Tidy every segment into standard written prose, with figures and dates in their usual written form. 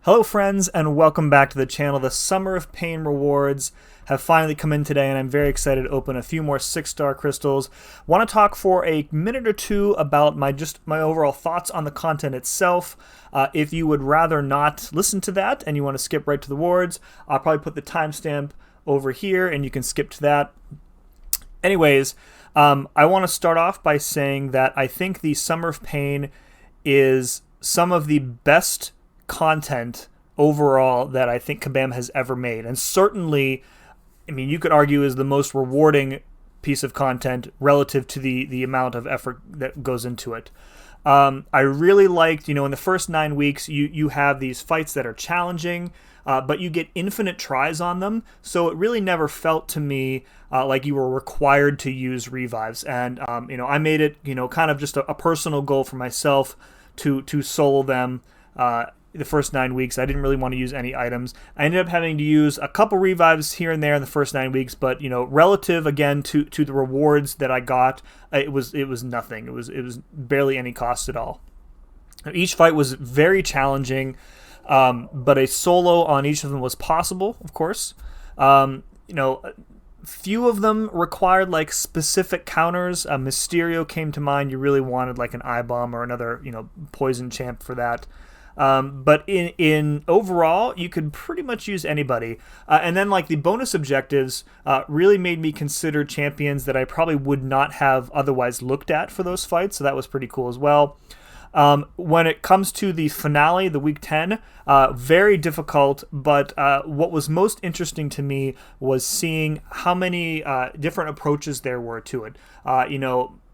Hello friends, and welcome back to the channel. The Summer of Pain rewards have finally come in today, and I'm very excited to open a few more 6-star crystals. Want to talk for a minute or two about my overall thoughts on the content itself. If you would rather not listen to that and you want to skip right to the rewards, I'll probably put the timestamp over here and you can skip to that. Anyways, I want to start off by saying that I think the Summer of Pain is some of the best content overall that I think Kabam has ever made, and certainly, I mean, you could argue is the most rewarding piece of content relative to the amount of effort that goes into it. I really liked, in the first 9 weeks, you have these fights that are challenging, but you get infinite tries on them, so it really never felt to me like you were required to use revives. And I made it, kind of just a personal goal for myself to solo them. The first 9 weeks. I didn't really want to use any items. I ended up having to use a couple revives here and there in the first 9 weeks, but relative again to the rewards that I got, it was nothing. It was barely any cost at all. Each fight was very challenging, but a solo on each of them was possible, of course. Few of them required like specific counters. Mysterio came to mind. You really wanted like an eye bomb or another poison champ for that. But in overall, you could pretty much use anybody. And then like the bonus objectives really made me consider champions that I probably would not have otherwise looked at for those fights, so that was pretty cool as well. When it comes to the finale, the week 10, very difficult, but what was most interesting to me was seeing how many different approaches there were to it.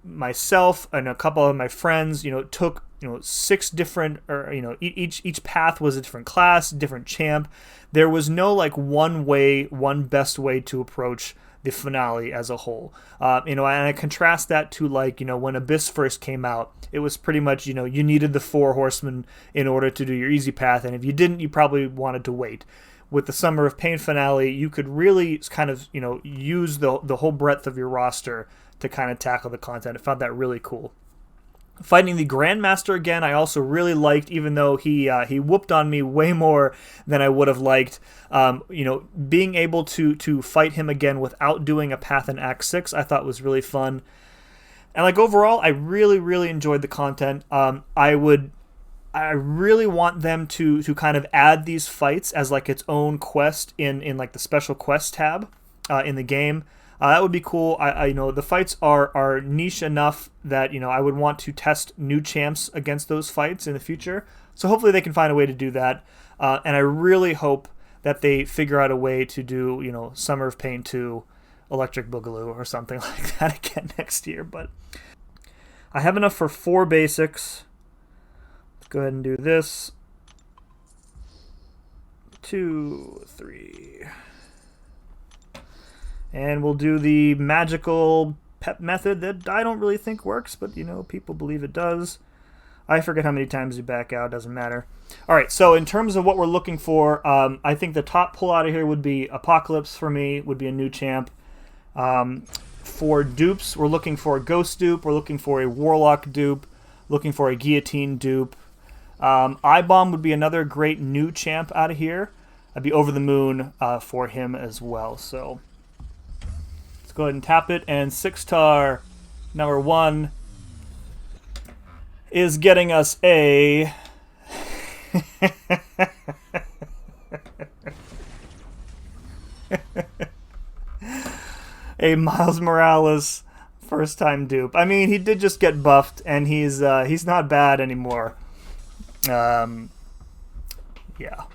Myself and a couple of my friends, took 6 different, or each path was a different class, different champ. There was no like one best way to approach the finale as a whole. And I contrast that to like when Abyss first came out, it was pretty much you needed the 4 horsemen in order to do your easy path, and if you didn't, you probably wanted to wait. With the Summer of Pain finale, you could really kind of use the whole breadth of your roster to kind of tackle the content. I found that really cool. Fighting the Grandmaster again, I also really liked, even though he whooped on me way more than I would have liked. Being able to fight him again without doing a path in Act 6, I thought was really fun. And like overall, I really, really enjoyed the content. I really want them to kind of add these fights as like its own quest in like the special quest tab in the game. That would be cool. I the fights are niche enough that I would want to test new champs against those fights in the future. So hopefully they can find a way to do that. And I really hope that they figure out a way to do Summer of Pain 2 Electric Boogaloo or something like that again next year. But I have enough for 4 basics. Let's go ahead and do this. 2, 3. And we'll do the magical pep method that I don't really think works, but people believe it does. I forget how many times you back out, doesn't matter. All right, so in terms of what we're looking for, I think the top pull out of here would be Apocalypse for me, would be a new champ. For dupes, we're looking for a Ghost dupe, we're looking for a Warlock dupe, looking for a Guillotine dupe. Eye-Bomb would be another great new champ out of here. I'd be over the moon for him as well, so let's go ahead and tap it, and 6-star number 1 is getting us a a Miles Morales first time dupe. I mean, he did just get buffed, and he's not bad anymore. Yeah,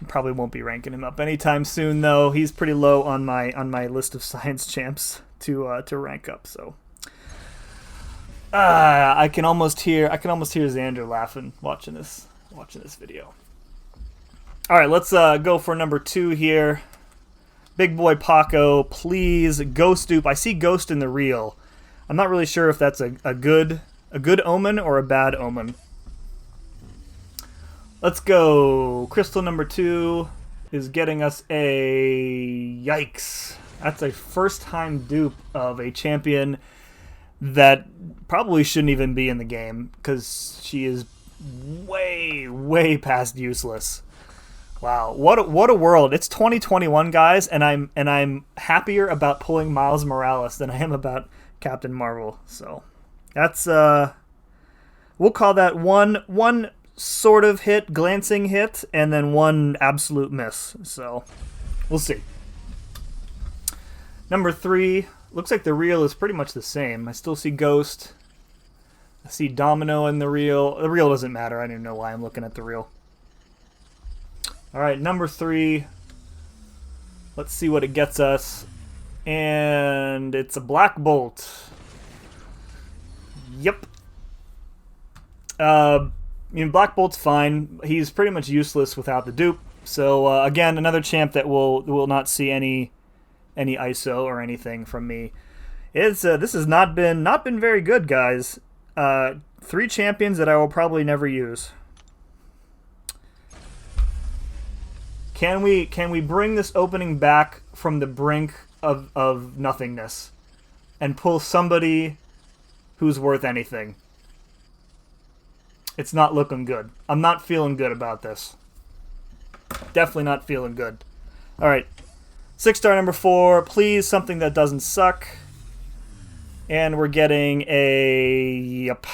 probably won't be ranking him up anytime soon, though. He's pretty low on my list of science champs to rank up. So I can almost hear Xander laughing watching this video. All right, let's go for number 2 here. Big boy Paco, please, Ghost dupe. I see Ghost in the reel. I'm not really sure if that's a good omen or a bad omen. Let's go. Crystal number 2 is getting us a yikes. That's a first-time dupe of a champion that probably shouldn't even be in the game because she is way past useless. Wow, what a world! It's 2021, guys, and I'm happier about pulling Miles Morales than I am about Captain Marvel. So that's we'll call that one sort of hit, glancing hit, and then one absolute miss. So we'll see. Number 3, looks like the reel is pretty much the same. I still see Ghost. I see Domino in the reel. The reel doesn't matter. I don't even know why I'm looking at the reel. All right, number 3. Let's see what it gets us. And it's a Black Bolt. Yep. Black Bolt's fine. He's pretty much useless without the dupe. So again, another champ that will not see any ISO or anything from me. This has not been very good, guys. 3 champions that I will probably never use. Can we bring this opening back from the brink of nothingness and pull somebody who's worth anything? It's not looking good. I'm not feeling good about this. Definitely not feeling good. All right. 6-star number 4. Please, something that doesn't suck. And we're getting a... Yep.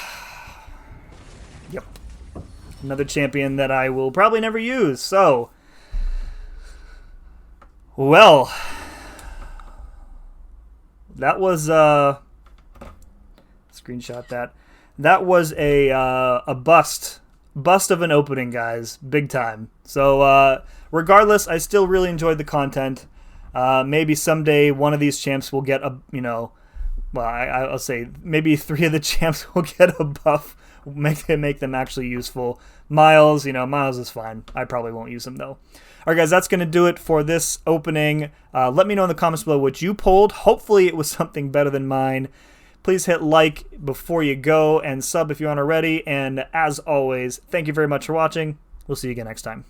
Another champion that I will probably never use. So... Well... That was... Screenshot that. That was a bust of an opening, guys, big time. So regardless, I still really enjoyed the content. Maybe someday one of these champs will get a, well, I'll say maybe 3 of the champs will get a buff, make them actually useful. Miles, Miles is fine. I probably won't use him though. All right, guys, that's going to do it for this opening. Let me know in the comments below what you pulled. Hopefully it was something better than mine. Please hit like before you go and sub if you aren't already. And as always, thank you very much for watching. We'll see you again next time.